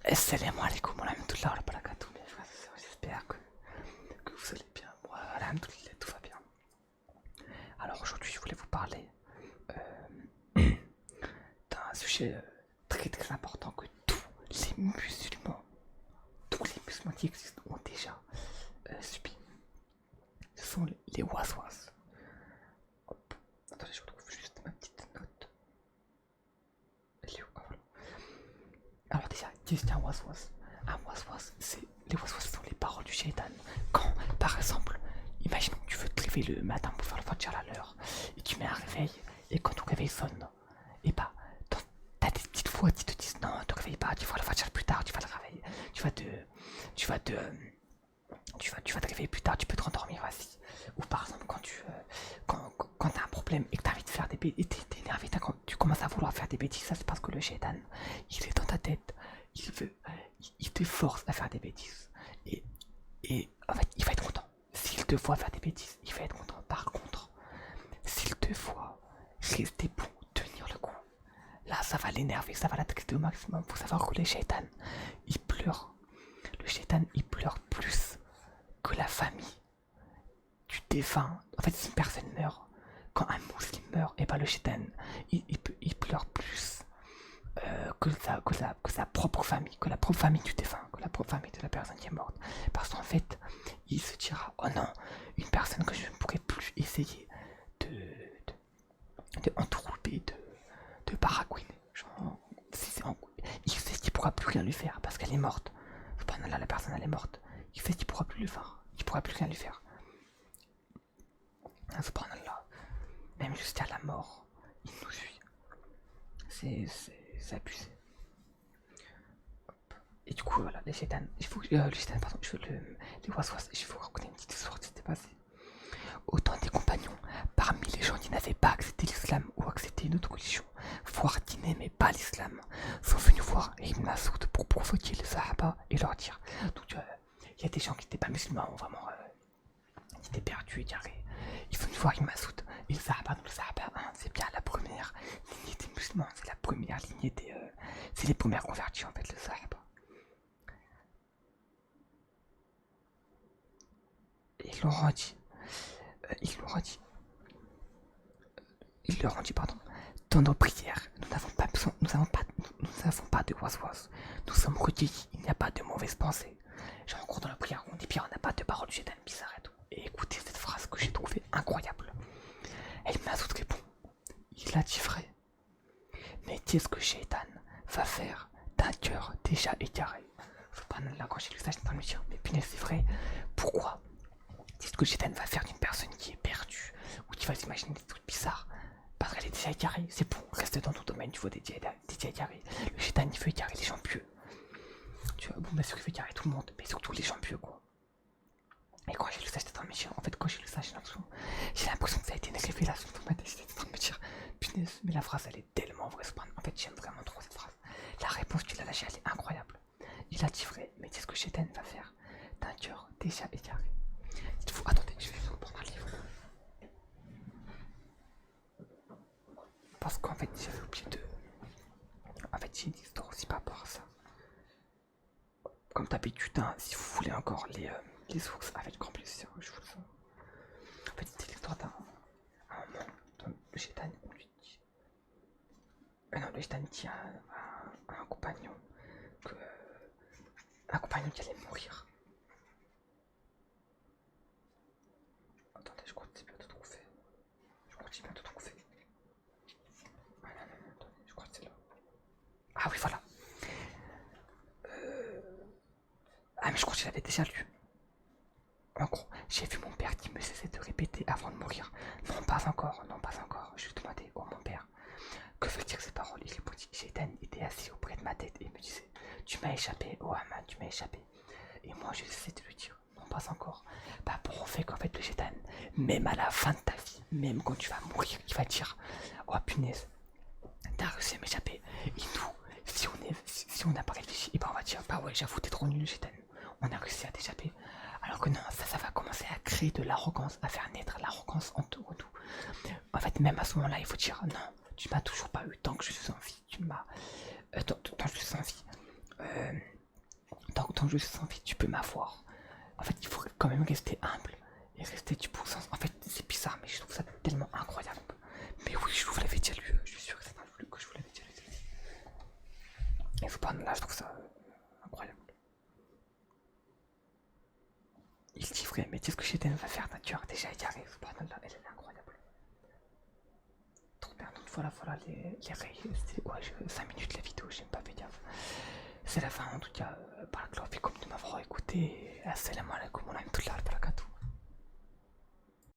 Assalamu alaikum wa rahmatullahi wa barakatuh, mes frères et sœurs, j'espère que vous allez bien. Moi, alhamdoulilah, tout va bien. Alors aujourd'hui, je voulais vous parler d'un sujet très très important que tous les musulmans qui existent ont déjà subi. Ce sont les waswas. Hop. Attendez, je retrouve juste ma petite note. Elle est où? Ah, voilà. Alors déjà, qu'est-ce qu'un waswas? Un waswas, les waswas sont les paroles du shaitan. Quand, par exemple, imaginons que tu veux te réveiller le matin pour faire le fajr à l'heure, et tu mets un réveil, et quand ton réveil sonne, et bah, t'as des petites voix qui te disent non, te réveille pas, tu feras le fajr plus tard, tu vas le réveiller, tu vas te, tu vas te réveiller plus tard, tu peux te rendormir, vas-y. Ou par exemple, quand t'as un problème et que t'as envie de faire des bêtises, t'es énervé, tu commences à vouloir faire des bêtises, ça c'est parce que le shaitan, il est dans ta tête, il veut, il te force à faire des bêtises. Et, et en fait, il va être content. S'il te voit faire des bêtises, il va être content. Par contre, s'il te voit rester bon, tenir le coup, là ça va l'énerver, ça va l'attrister au maximum. Faut savoir que le shaitan, il pleure. Le shaitan, il pleure plus que la famille du défunt. En fait, si une personne meurt, quand un musulman meurt, et ben le shaitan, il pleure plus que sa propre famille, que la propre famille du défunt, que la propre famille de la personne qui est morte. Parce qu'en fait, il se dira, oh non, une personne que je ne pourrais plus essayer de, de entourlouper, de baragouiner. Genre, il sait qu'il pourra plus rien lui faire parce qu'elle est morte. Subhanallah, la personne elle est morte. Il sait qu'il pourra plus le faire. Il pourra plus rien lui faire. Subhanallah. Même jusqu'à la mort, il nous suit. C'est abusé. Et du coup, voilà, les chétanes, les chétanes, pardon, les waswas, je vais vous raconter une petite histoire qui s'était passée. Autant des compagnons, parmi les gens qui n'avaient pas accepté l'islam ou accepté une autre religion, voire qui n'aimaient pas l'islam, sont venus voir Ibn Masoud pour provoquer les Sahaba et leur dire. Donc, il y a des gens qui n'étaient pas musulmans, vraiment, qui étaient perdus, égarés. Ils sont venus voir Ibn Masoud et le Sahaba, hein, c'est bien la première lignée des musulmans, c'est la première lignée des. C'est les premières convertis en fait, le Sahaba. Et ils leur ont dit, ils leur ont dit, ils leur ont dit, pardon, dans nos prières, nous n'avons pas besoin, nous n'avons pas de waswas. Nous sommes recueillis, il n'y a pas de mauvaises pensées. J'ai encore dans la prière, on dit bien, on n'a pas de parole du shaitan bizarre et tout. Et écoutez cette phrase que j'ai trouvée incroyable. Elle m'a tout répond. Il a dit vrai. Mais qu'est-ce que shaitan va faire d'un cœur déjà égaré? Subhanallah, quand j'ai lu ça, j'étais en train de me dire, mais punaise, c'est vrai. Pourquoi? Qu'est-ce que shaitan va faire d'une personne qui est perdue ou qui va s'imaginer des trucs bizarres? Parce qu'elle est déjà égarée, c'est bon, reste dans ton domaine, tu vois, déjà égaré. Le shaitan, il veut égarer les gens pieux. Tu vois, bon, bien sûr, il veut égarer tout le monde, mais surtout les gens pieux, quoi. Et quand j'ai lu ça, j'étais en train de me dire, en fait, quand j'ai lu ça, j'ai l'impression que ça a été une révélation dans ma tête. J'étais en train de me dire, punaise, mais la phrase, elle est tellement vraie. En fait, j'aime vraiment trop cette phrase. La réponse qu'il a lâchée, elle est incroyable. Il a dit vrai, mais qu'est-ce que Shaitan va faire d'un cœur déjà égaré? Dites-vous, attendez, je vais vous prendre un livre. Parce qu'en fait, j'avais oublié de. En fait, j'ai une histoire aussi par rapport à ça. Comme d'habitude, hein, si vous voulez encore les sources, avec grand plaisir, je vous le fais. En fait, c'était l'histoire d'un moment dans le Shaitan, on lui dit. Non, le Shaitan dit à un compagnon que. Un compagnon qui allait mourir. Attendez, je crois que c'est bientôt trouvé. Je crois que c'est bientôt trouvé. Ah non, non, non, attendez, je crois que c'est là. Ah oui, voilà. Ah, mais je crois que je l'avais déjà lu. En gros, j'ai vu mon père qui me cessait de répéter avant de mourir. Non, pas encore, non, pas encore. Je lui demandais, oh mon père, que veut dire ces paroles? Il répondit, Shaitan était assis auprès de ma tête et me disait, tu m'as échappé, oh Ahmad, tu m'as échappé. Et moi, je cessais de lui dire, non, pas encore. Bah, pour en fait qu'en fait, le Shaitan, même à la fin de ta vie, même quand tu vas mourir, il va dire, oh punaise, t'as réussi à m'échapper. Et nous, si on n'a pas réfléchi, et ben on va dire, bah ouais, j'avoue, t'es trop nul, le Shaitan. On a réussi à t'échapper. Alors que non, ça va commencer à créer de l'arrogance, à faire naître l'arrogance en tout. En fait, même à ce moment-là, il faut dire non, tu m'as toujours pas eu tant que je suis en vie. Tant que je suis en vie. sans jeu, sans vie, tu peux m'avoir. En fait, il faut quand même rester humble et rester du bon sens. En fait, c'est bizarre, mais je trouve ça tellement incroyable. Mais oui, je vous l'avais déjà lu, je suis sûr que je vous l'avais déjà lu. Et subhanallah, je trouve ça incroyable. Il dit vrai, mais qu'est-ce que Shaitan va faire nature? Déjà, il y arrive, subhanallah, elle est incroyable. Trop bien, donc voilà les rays. C'était quoi, 5 minutes la vidéo, j'ai pas fait gaffe. C'est la fin en tout cas, par la comme de m'avoir écouté. Assalamu alaikum.